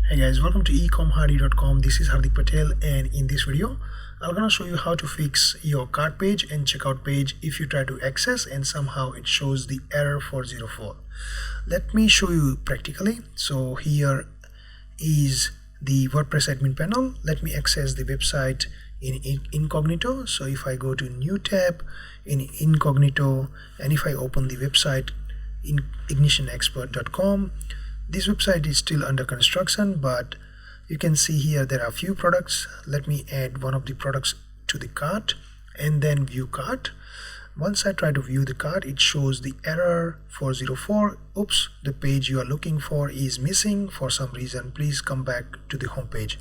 Hey guys, welcome to eComHardy.com. This is Hardik Patel, and in this video I'm gonna show you how to fix your cart page and checkout page if you try to access and somehow it shows the error 404. Let me show you practically. So here is the WordPress admin panel. Let me access the website in incognito. So if I go to new tab in incognito and if I open the website in ignitionexpert.com, this website is still under construction, but you can see here there are a few products. Let me add one of the products to the cart and then view cart. Once I try to view the cart, it shows the error 404. Oops, the page you are looking for is missing for some reason. Please come back to the home page.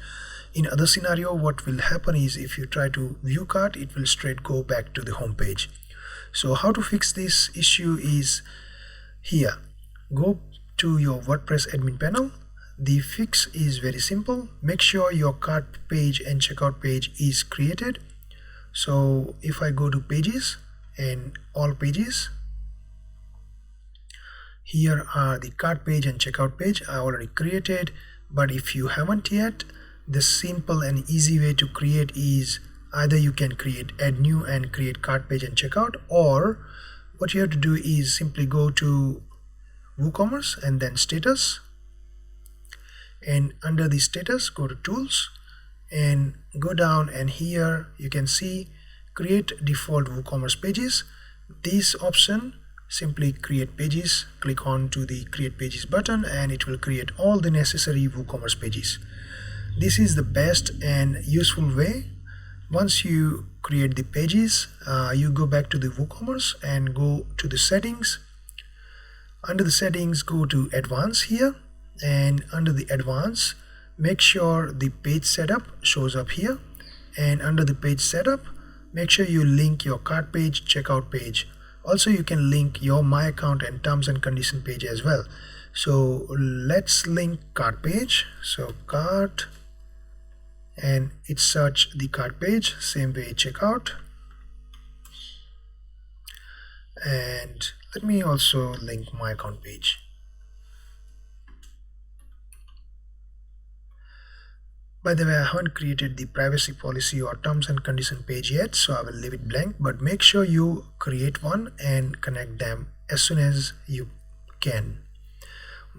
In other scenario, what will happen is if you try to view cart, it will straight go back to the home page. So how to fix this issue is here. Go to your WordPress admin panel. The fix is very simple. Make sure your cart page and checkout page is created. So if I go to pages and all pages, here are the cart page and checkout page I already created. But if you haven't yet, the simple and easy way to create is either you can create add new and create cart page and checkout, or what you have to do is simply go to WooCommerce and then status, and under the status go to tools and go down, and here you can see create default WooCommerce pages. This option, simply create pages, click on to the create pages button and it will create all the necessary WooCommerce pages. This is the best and useful way. Once you create the pages, you go back to the WooCommerce and go to the settings. Under the settings, go to advanced here, and under the advanced, make sure the page setup shows up here, and under the page setup, make sure you link your cart page, checkout page. Also you can link your my account and terms and condition page as well. So let's link cart page. So cart, and it search the cart page, same way checkout, and let me also link my account page. By the way, I haven't created the privacy policy or terms and condition page yet, so I will leave it blank, but make sure you create one and connect them as soon as you can.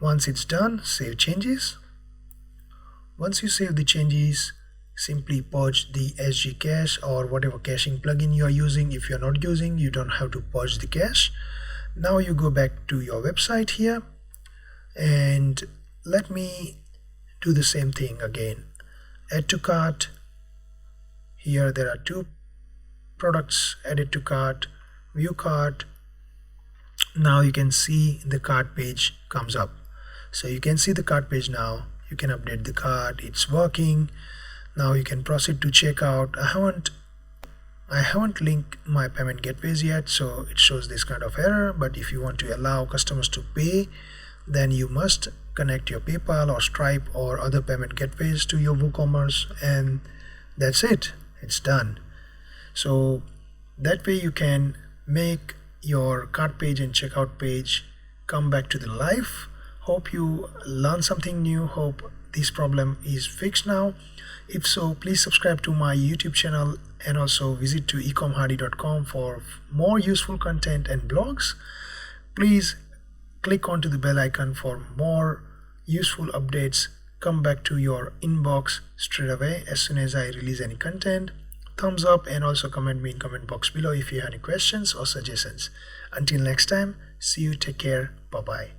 Once it's done, save changes. Once you save the changes, simply purge the SG cache or whatever caching plugin you are using. If you're not using, you don't have to purge the cache. Now you go back to your website here, and let me do the same thing again. Add to cart. Here there are two products added to cart, view cart. Now you can see the cart page comes up. So you can see the cart page now. You can update the cart, it's working. Now you can proceed to checkout. I haven't linked my payment gateways yet, so it shows this kind of error. But if you want to allow customers to pay, then you must connect your PayPal or Stripe or other payment gateways to your WooCommerce, and that's it. It's done. So that way you can make your cart page and checkout page come back to the life. Hope you learned something new. Hope this problem is fixed now. If so, please subscribe to my YouTube channel and also visit to eComHardy.com for more useful content and blogs. Please click onto the bell icon for more useful updates. Come back to your inbox straight away as soon as I release any content. Thumbs up and also comment me in comment box below if you have any questions or suggestions. Until next time, see you, take care, bye bye.